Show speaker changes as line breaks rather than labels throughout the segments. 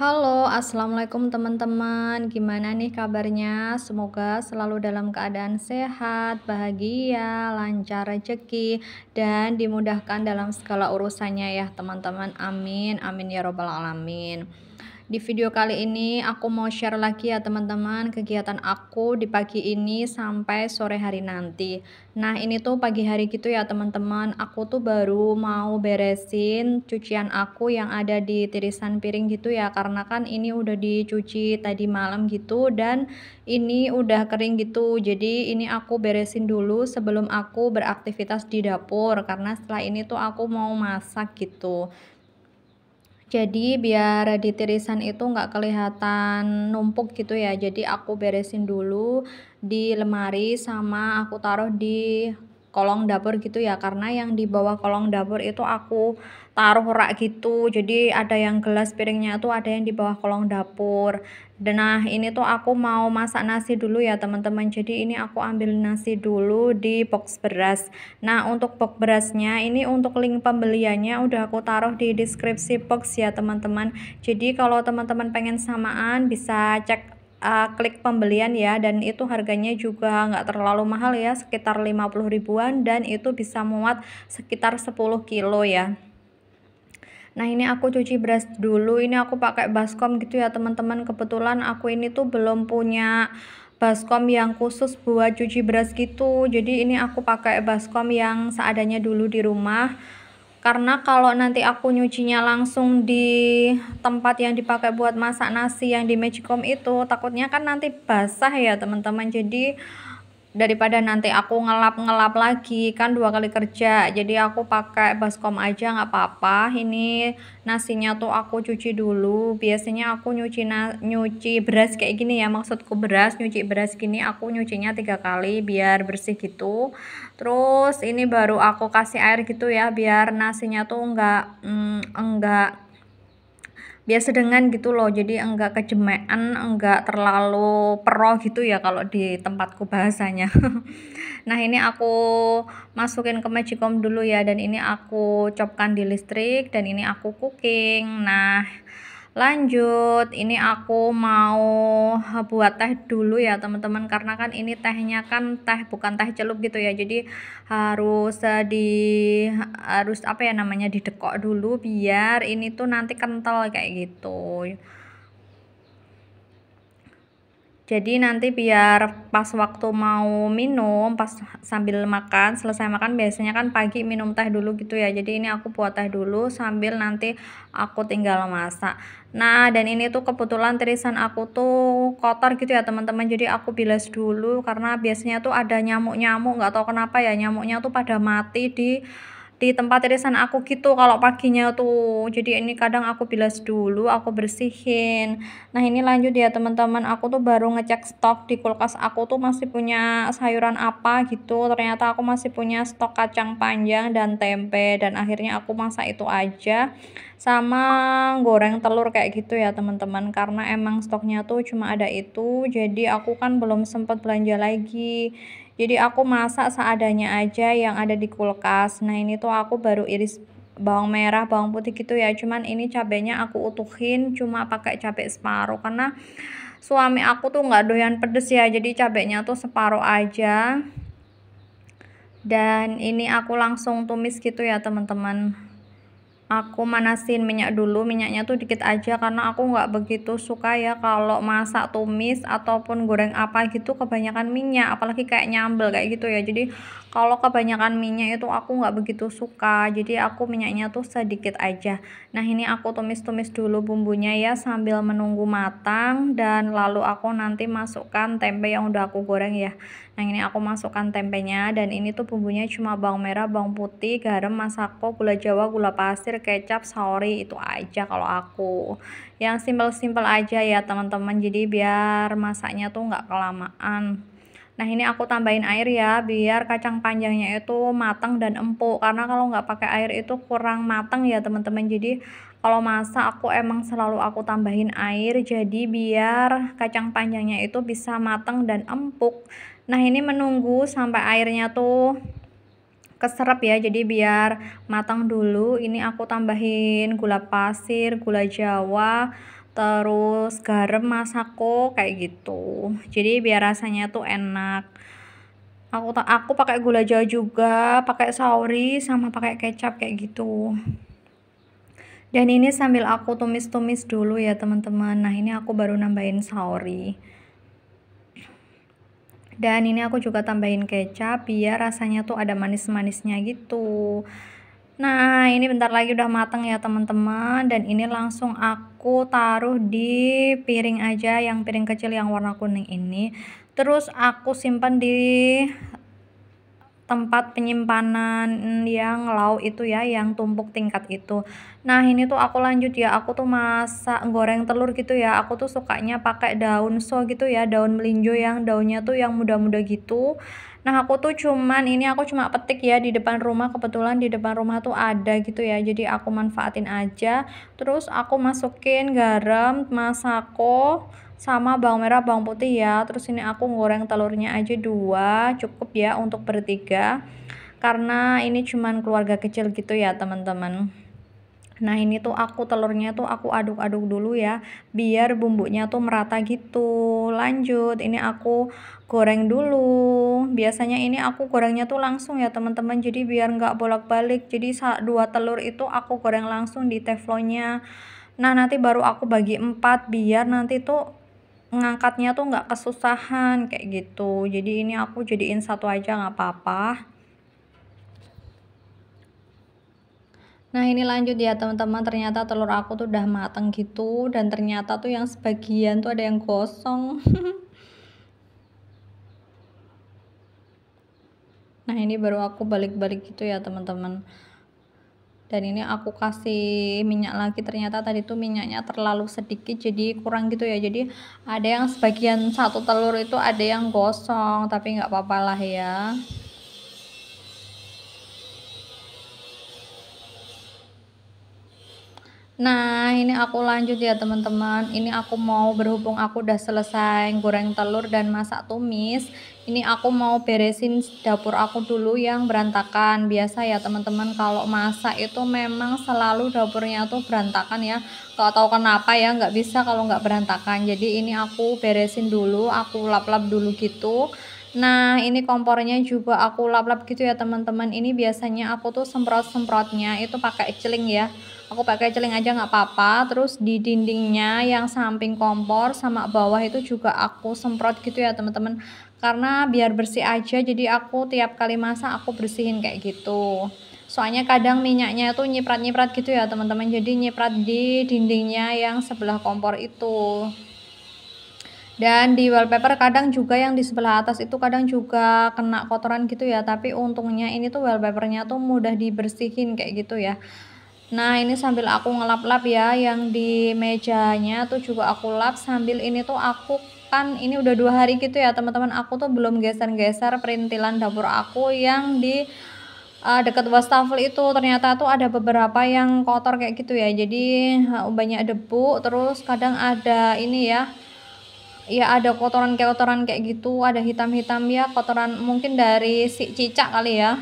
Halo, assalamualaikum teman-teman. Gimana nih kabarnya? Semoga selalu dalam keadaan sehat, bahagia, lancar rezeki, dan dimudahkan dalam segala urusannya ya, teman-teman. Amin, amin ya Robbal 'Alamin. Di video kali ini aku mau share lagi ya teman-teman kegiatan aku di pagi ini sampai sore hari nanti. Nah ini tuh pagi hari gitu ya teman-teman, aku tuh baru mau beresin cucian aku yang ada di tirisan piring gitu ya, karena kan ini udah dicuci tadi malam gitu dan ini udah kering gitu. Jadi ini aku beresin dulu sebelum aku beraktivitas di dapur, karena setelah ini tuh aku mau masak gitu. Jadi biar di tirisan itu nggak kelihatan numpuk gitu ya, jadi aku beresin dulu di lemari sama aku taruh di kolong dapur gitu ya, karena yang di bawah kolong dapur itu aku taruh rak gitu, jadi ada yang gelas piringnya tuh ada yang di bawah kolong dapur. Dan nah ini tuh aku mau masak nasi dulu ya teman-teman, jadi ini aku ambil nasi dulu di box beras. Nah, untuk box berasnya ini untuk link pembeliannya udah aku taruh di deskripsi box ya, teman-teman. Jadi kalau teman-teman pengen samaan bisa cek klik pembelian ya, dan itu harganya juga nggak terlalu mahal ya, sekitar 50 ribuan dan itu bisa muat sekitar 10 kilo ya. Nah ini aku cuci beras dulu, ini aku pakai baskom gitu ya teman-teman. Kebetulan aku ini tuh belum punya baskom yang khusus buat cuci beras gitu, jadi ini aku pakai baskom yang seadanya dulu di rumah, karena kalau nanti aku nyucinya langsung di tempat yang dipakai buat masak nasi yang di magicom itu takutnya kan nanti basah ya teman-teman. Jadi daripada nanti aku ngelap-ngelap lagi kan 2 kali kerja, jadi aku pakai baskom aja nggak apa-apa. Ini nasinya tuh aku cuci dulu, biasanya aku nyuci beras kayak gini ya, maksudku beras, nyuci beras gini aku nyucinya 3 kali biar bersih gitu. Terus ini baru aku kasih air gitu ya, biar nasinya tuh enggak biar sedengan gitu loh, jadi enggak kejemean, enggak terlalu pero gitu ya kalau di tempatku bahasanya. Nah ini aku masukin ke magicom dulu ya, dan ini aku copkan di listrik dan ini aku cooking. Nah lanjut, ini aku mau buat teh dulu ya teman-teman, karena kan ini tehnya kan teh bukan teh celup gitu ya, jadi harus harus apa ya namanya, didekok dulu biar ini tuh nanti kental kayak gitu. Jadi nanti biar pas waktu mau minum, pas sambil makan, selesai makan biasanya kan pagi minum teh dulu gitu ya. Jadi ini aku buat teh dulu sambil nanti aku tinggal masak. Nah, dan ini tuh kebetulan tirisan aku tuh kotor gitu ya teman-teman. Jadi aku bilas dulu karena biasanya tuh ada nyamuk-nyamuk, nggak tahu kenapa ya, nyamuknya tuh pada mati di tempat irisan aku gitu kalau paginya tuh. Jadi ini kadang aku bilas dulu, aku bersihin. Nah ini lanjut ya teman-teman, aku tuh baru ngecek stok di kulkas aku tuh masih punya sayuran apa gitu. Ternyata aku masih punya stok kacang panjang dan tempe, dan akhirnya aku masak itu aja sama goreng telur kayak gitu ya teman-teman, karena emang stoknya tuh cuma ada itu, jadi aku kan belum sempat belanja lagi. Jadi aku masak seadanya aja yang ada di kulkas. Nah ini tuh aku baru iris bawang merah, bawang putih gitu ya, cuman ini cabenya aku utuhin cuma pakai cabai separuh karena suami aku tuh nggak doyan pedes ya, jadi cabenya tuh separuh aja. Dan ini aku langsung tumis gitu ya teman-teman. Aku manasin minyak dulu, minyaknya tuh dikit aja karena aku nggak begitu suka ya kalau masak tumis ataupun goreng apa gitu kebanyakan minyak, apalagi kayak nyambel kayak gitu ya. Jadi kalau kebanyakan minyak itu aku nggak begitu suka, jadi aku minyaknya tuh sedikit aja. Nah ini aku tumis-tumis dulu bumbunya ya sambil menunggu matang, dan lalu aku nanti masukkan tempe yang udah aku goreng ya. Nah ini aku masukkan tempenya, dan ini tuh bumbunya cuma bawang merah, bawang putih, garam, masako, gula jawa, gula pasir, kecap, saori, itu aja kalau aku. Yang simpel-simpel aja ya teman-teman, jadi biar masaknya tuh nggak kelamaan. Nah ini aku tambahin air ya biar kacang panjangnya itu matang dan empuk, karena kalau nggak pakai air itu kurang matang ya teman-teman. Jadi kalau masak aku emang selalu aku tambahin air, jadi biar kacang panjangnya itu bisa matang dan empuk. Nah ini menunggu sampai airnya tuh keserap ya, jadi biar matang dulu ini aku tambahin gula pasir, gula jawa, terus garam masako kayak gitu. Jadi biar rasanya tuh enak. Aku pakai gula jawa juga, pakai saori sama pakai kecap kayak gitu. Dan ini sambil aku tumis-tumis dulu ya teman-teman. Nah, ini aku baru nambahin saori. Dan ini aku juga tambahin kecap biar rasanya tuh ada manis-manisnya gitu. Nah, ini bentar lagi udah mateng ya teman-teman, dan ini langsung aku taruh di piring aja, yang piring kecil yang warna kuning ini. Terus aku simpan di tempat penyimpanan yang lauk itu ya, yang tumpuk tingkat itu. Nah, ini tuh aku lanjut ya, aku tuh masak goreng telur gitu ya. Aku tuh sukanya pakai daun so gitu ya, daun melinjo yang daunnya tuh yang muda-muda gitu. Nah, aku cuma petik ya di depan rumah, kebetulan di depan rumah tuh ada gitu ya. Jadi aku manfaatin aja. Terus aku masukin garam, masako, sama bawang merah, bawang putih ya. Terus ini aku goreng telurnya aja 2, cukup ya untuk bertiga. Karena ini cuman keluarga kecil gitu ya, teman-teman. Nah, ini tuh telurnya tuh aku aduk-aduk dulu ya, biar bumbunya tuh merata gitu. Lanjut, ini aku goreng dulu. Biasanya ini aku gorengnya tuh langsung ya teman-teman, jadi biar nggak bolak-balik. Jadi 2 telur itu aku goreng langsung di teflonnya. Nah, nanti baru aku bagi 4 biar nanti tuh ngangkatnya tuh nggak kesusahan kayak gitu. Jadi ini aku jadiin satu aja nggak apa-apa. Nah, ini lanjut ya teman-teman, ternyata telur aku tuh udah mateng gitu, dan ternyata tuh yang sebagian tuh ada yang gosong. Nah, ini baru aku balik-balik gitu ya teman-teman. Dan ini aku kasih minyak lagi, ternyata tadi tuh minyaknya terlalu sedikit jadi kurang gitu ya. Jadi ada yang sebagian satu telur itu ada yang gosong, tapi nggak apa-apa lah ya. Nah, ini aku lanjut ya teman-teman. Ini aku mau, berhubung aku udah selesai goreng telur dan masak tumis, ini aku mau beresin dapur aku dulu yang berantakan. Biasa ya teman-teman, kalau masak itu memang selalu dapurnya tuh berantakan ya. Gak tahu kenapa ya, nggak bisa kalau nggak berantakan. Jadi ini aku beresin dulu, aku lap-lap dulu gitu. Nah, ini kompornya juga aku lap-lap gitu ya teman-teman. Ini biasanya aku tuh semprot-semprotnya itu pakai celing ya. Aku pakai celing aja nggak apa-apa. Terus di dindingnya yang samping kompor sama bawah itu juga aku semprot gitu ya teman-teman, karena biar bersih aja. Jadi aku tiap kali masak aku bersihin kayak gitu. Soalnya kadang minyaknya itu nyiprat-nyiprat gitu ya teman-teman, jadi nyiprat di dindingnya yang sebelah kompor itu. Dan di wallpaper kadang juga yang di sebelah atas itu kadang juga kena kotoran gitu ya, tapi untungnya ini tuh wallpapernya tuh mudah dibersihin kayak gitu ya. Nah, ini sambil aku ngelap-lap ya, yang di mejanya tuh juga aku lap, sambil ini tuh aku kan ini udah 2 hari gitu ya teman-teman, aku tuh belum geser-geser perintilan dapur aku yang di dekat wastafel itu. Ternyata tuh ada beberapa yang kotor kayak gitu ya, jadi banyak debu, terus kadang ada ini ya, ada kotoran-kotoran kayak gitu, ada hitam-hitam ya, kotoran mungkin dari si cicak kali ya.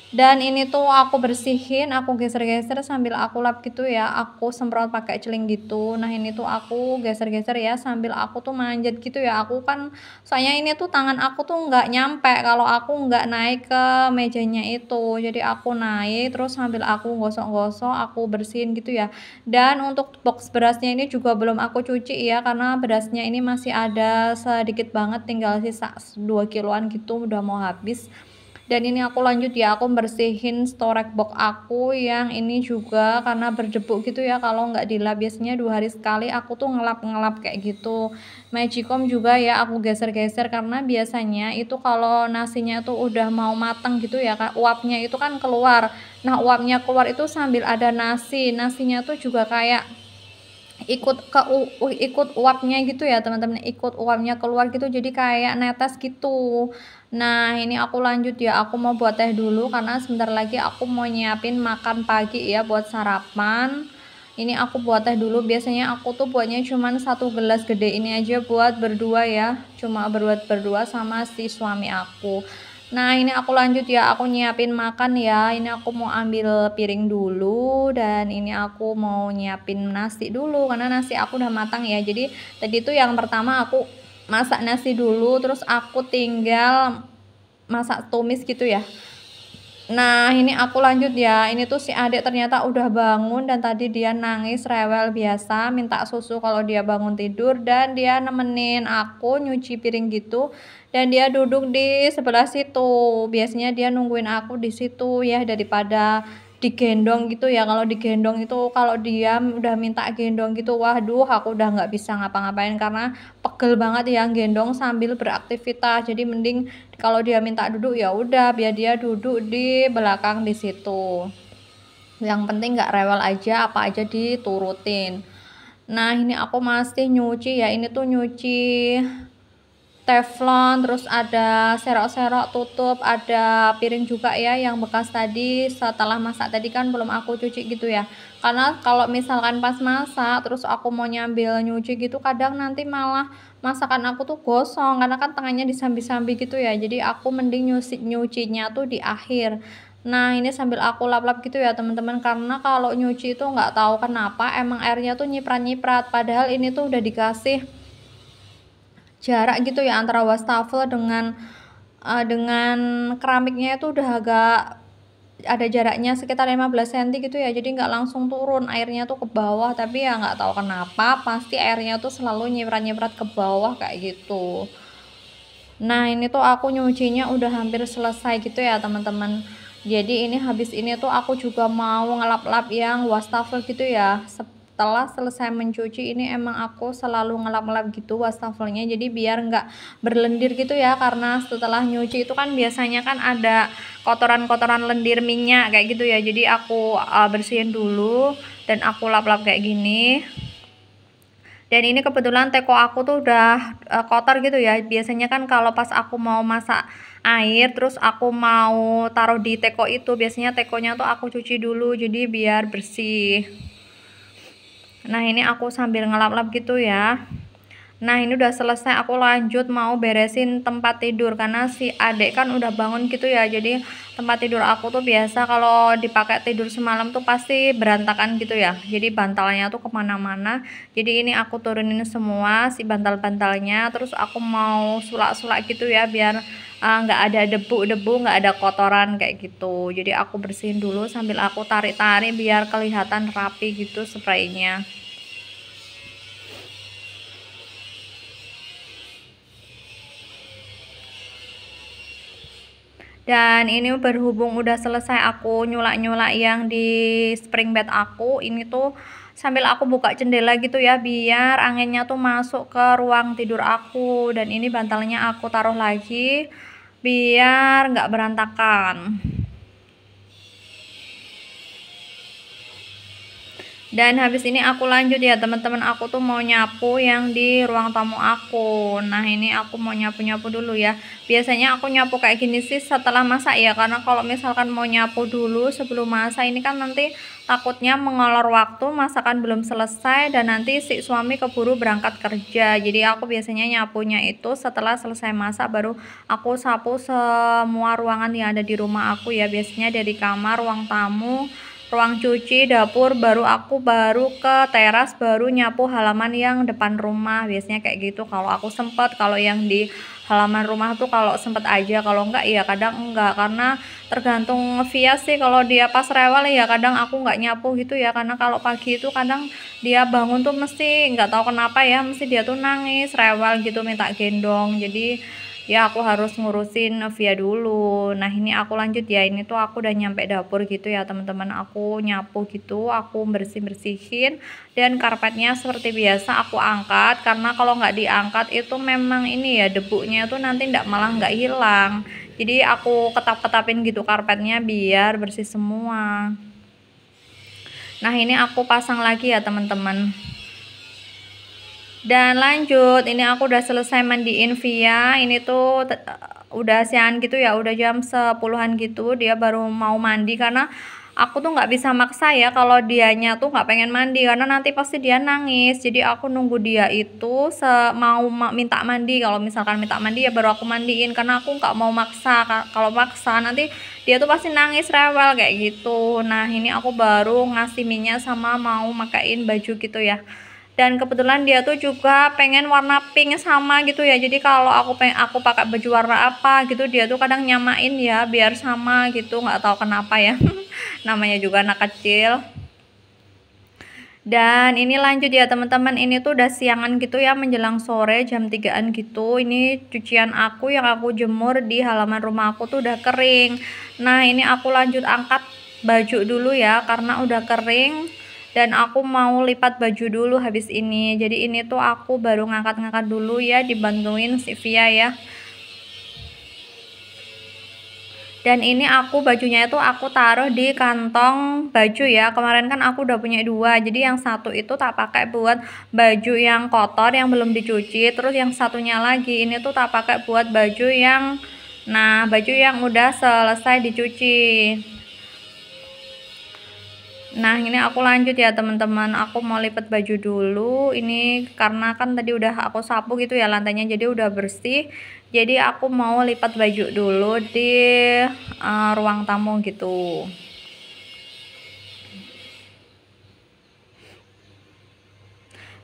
Dan ini tuh aku bersihin, aku geser-geser sambil aku lap gitu ya, aku semprot pakai celing gitu. Nah, ini tuh aku geser-geser ya sambil aku tuh manjat gitu ya. Aku kan soalnya ini tuh tangan aku tuh nggak nyampe kalau aku nggak naik ke mejanya itu. Jadi aku naik terus sambil aku gosok-gosok, aku bersihin gitu ya. Dan untuk box berasnya ini juga belum aku cuci ya, karena berasnya ini masih ada sedikit banget, tinggal sisa 2 kiloan gitu, udah mau habis. Dan ini aku lanjut ya, aku bersihin storage box aku yang ini juga karena berdebu gitu ya, kalau nggak dilap. Biasanya 2 hari sekali aku tuh ngelap-ngelap kayak gitu. Magicom juga ya aku geser-geser, karena biasanya itu kalau nasinya tuh udah mau matang gitu ya, uapnya itu kan keluar. Nah, uapnya keluar itu sambil ada nasinya tuh juga kayak ikut uapnya gitu ya teman-teman, ikut uapnya keluar gitu, jadi kayak netes gitu. Nah, ini aku lanjut ya, aku mau buat teh dulu karena sebentar lagi aku mau nyiapin makan pagi ya buat sarapan. Ini aku buat teh dulu, biasanya aku tuh buatnya cuman 1 gelas gede ini aja buat berdua ya, cuma buat berdua sama si suami aku. Nah, ini aku lanjut ya, aku nyiapin makan ya. Ini aku mau ambil piring dulu dan ini aku mau nyiapin nasi dulu karena nasi aku udah matang ya. Jadi tadi tuh yang pertama aku masak nasi dulu, terus aku tinggal masak tumis gitu ya. Nah, ini aku lanjut ya. Ini tuh si adik ternyata udah bangun dan tadi dia nangis rewel biasa, minta susu kalau dia bangun tidur dan dia nemenin aku nyuci piring gitu. Dan dia duduk di sebelah situ. Biasanya dia nungguin aku di situ ya daripada digendong gitu ya. Kalau digendong itu kalau dia udah minta gendong gitu, waduh aku udah nggak bisa ngapa-ngapain karena pegel banget ya gendong sambil beraktivitas. Jadi mending kalau dia minta duduk ya udah biar dia duduk di belakang di situ. Yang penting nggak rewel aja, apa aja diturutin. Nah, ini aku masih nyuci ya. Ini tuh nyuci teflon, terus ada serok-serok tutup, ada piring juga ya yang bekas tadi setelah masak tadi kan belum aku cuci gitu ya. Karena kalau misalkan pas masak terus aku mau nyambil nyuci gitu kadang nanti malah masakan aku tuh gosong karena kan tangannya disambi-sambi gitu ya. Jadi aku mending nyucinya tuh di akhir. Nah, ini sambil aku lap-lap gitu ya teman-teman karena kalau nyuci itu nggak tahu kenapa emang airnya tuh nyiprat-nyiprat padahal ini tuh udah dikasih jarak gitu ya antara wastafel dengan keramiknya itu udah agak ada jaraknya sekitar 15 cm gitu ya, jadi nggak langsung turun airnya tuh ke bawah, tapi ya nggak tahu kenapa pasti airnya tuh selalu nyiprat-nyiprat ke bawah kayak gitu. Nah, ini tuh aku nyucinya udah hampir selesai gitu ya teman-teman. Jadi ini habis ini tuh aku juga mau ngelap-lap yang wastafel gitu ya. Setelah selesai mencuci ini emang aku selalu ngelap-ngelap gitu wastafelnya. Jadi biar nggak berlendir gitu ya. Karena setelah nyuci itu kan biasanya kan ada kotoran-kotoran lendir minyak kayak gitu ya. Jadi aku bersihin dulu dan aku lap-lap kayak gini. Dan ini kebetulan teko aku tuh udah kotor gitu ya. Biasanya kan kalau pas aku mau masak air terus aku mau taruh di teko itu, biasanya tekonya tuh aku cuci dulu jadi biar bersih. Nah, ini aku sambil ngelap-lap gitu ya. Nah, ini udah selesai, aku lanjut mau beresin tempat tidur karena si adek kan udah bangun gitu ya. Jadi tempat tidur aku tuh biasa kalau dipakai tidur semalam tuh pasti berantakan gitu ya. Jadi bantalnya tuh kemana-mana. Jadi ini aku turunin semua si bantal-bantalnya. Terus aku mau sulak-sulak gitu ya biar nggak ada debu-debu, nggak ada kotoran kayak gitu. Jadi aku bersihin dulu sambil aku tarik-tarik biar kelihatan rapi gitu spraynya. Dan ini berhubung udah selesai aku nyulak-nyulak yang di spring bed aku, ini tuh sambil aku buka jendela gitu ya biar anginnya tuh masuk ke ruang tidur aku. Dan ini bantalnya aku taruh lagi biar nggak berantakan. Dan habis ini aku lanjut ya teman-teman, aku tuh mau nyapu yang di ruang tamu aku. Nah, ini aku mau nyapu-nyapu dulu ya. Biasanya aku nyapu kayak gini sih setelah masak ya, karena kalau misalkan mau nyapu dulu sebelum masak ini kan nanti takutnya mengolor waktu, masakan belum selesai dan nanti si suami keburu berangkat kerja. Jadi aku biasanya nyapunya itu setelah selesai masak baru aku sapu semua ruangan yang ada di rumah aku ya. Biasanya dari kamar, ruang tamu, ruang cuci, dapur, baru ke teras, baru nyapu halaman yang depan rumah. Biasanya kayak gitu kalau aku sempet. Kalau yang di halaman rumah tuh kalau sempet aja, kalau enggak ya kadang enggak, karena tergantung via sih. Kalau dia pas rewel ya kadang aku nggak nyapu gitu ya, karena kalau pagi itu kadang dia bangun tuh mesti nggak tahu kenapa ya, mesti dia tuh nangis rewel gitu minta gendong. Jadi ya aku harus ngurusin via dulu. Nah, ini aku lanjut ya, ini tuh aku udah nyampe dapur gitu ya teman-teman, aku nyapu gitu, aku bersihin dan karpetnya seperti biasa aku angkat karena kalau nggak diangkat itu memang ini ya debunya tuh nanti malah nggak hilang. Jadi aku ketap-ketapin gitu karpetnya biar bersih semua. Nah, ini aku pasang lagi ya teman-teman. Dan lanjut, ini aku udah selesai mandiin Via. Ini tuh udah siang gitu ya, udah jam 10-an gitu dia baru mau mandi karena aku tuh nggak bisa maksa ya kalau dianya tuh nggak pengen mandi, karena nanti pasti dia nangis. Jadi aku nunggu dia itu minta mandi. Kalau misalkan minta mandi ya baru aku mandiin, karena aku nggak mau maksa. Kalau maksa nanti dia tuh pasti nangis rewel kayak gitu. Nah ini aku baru ngasih minyak sama mau makain baju gitu ya. Dan kebetulan dia tuh juga pengen warna pink sama gitu ya, jadi kalau aku pakai baju warna apa gitu dia tuh kadang nyamain ya biar sama gitu, nggak tahu kenapa ya. Namanya juga anak kecil. Dan ini lanjut ya teman-teman, ini tuh udah siangan gitu ya, menjelang sore jam 3-an gitu. Ini cucian aku yang aku jemur di halaman rumah aku tuh udah kering. Nah ini aku lanjut angkat baju dulu ya, karena udah kering. Dan aku mau lipat baju dulu habis ini. Jadi ini tuh aku baru ngangkat-ngangkat dulu ya, dibantuin si Via ya. Dan ini aku bajunya itu aku taruh di kantong baju ya. Kemarin kan aku udah punya 2, jadi yang satu itu tak pakai buat baju yang kotor yang belum dicuci, terus yang satunya lagi ini tuh tak pakai buat baju yang baju yang udah selesai dicuci. Nah ini aku lanjut ya teman-teman, aku mau lipat baju dulu. Ini karena kan tadi udah aku sapu gitu ya lantainya, jadi udah bersih. Jadi aku mau lipat baju dulu di ruang tamu gitu.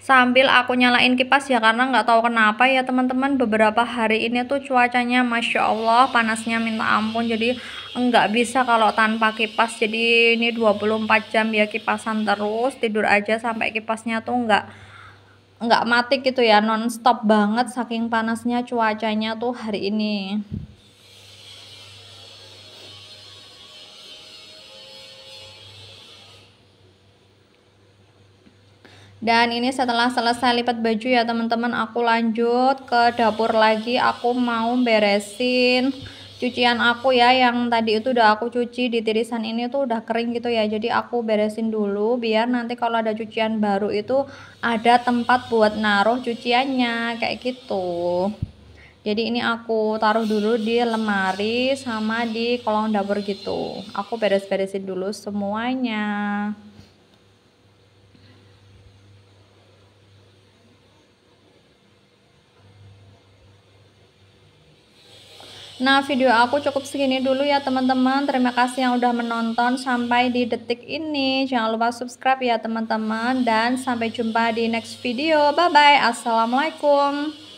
Sambil aku nyalain kipas ya, karena nggak tahu kenapa ya teman-teman, beberapa hari ini tuh cuacanya Masya Allah panasnya minta ampun. Jadi nggak bisa kalau tanpa kipas. Jadi ini 24 jam ya kipasan terus, tidur aja sampai kipasnya tuh nggak mati gitu ya, non-stop banget saking panasnya cuacanya tuh hari ini. Dan ini setelah selesai lipat baju ya teman-teman, aku lanjut ke dapur lagi. Aku mau beresin cucian aku ya, yang tadi itu udah aku cuci di tirisan ini tuh udah kering gitu ya. Jadi aku beresin dulu biar nanti kalau ada cucian baru itu ada tempat buat naruh cuciannya kayak gitu. Jadi ini aku taruh dulu di lemari sama di kolong dapur gitu. Aku beres-beresin dulu semuanya. Nah, video aku cukup segini dulu ya teman-teman. Terima kasih yang udah menonton sampai di detik ini. Jangan lupa subscribe ya teman-teman. Dan sampai jumpa di next video. Bye-bye. Assalamualaikum.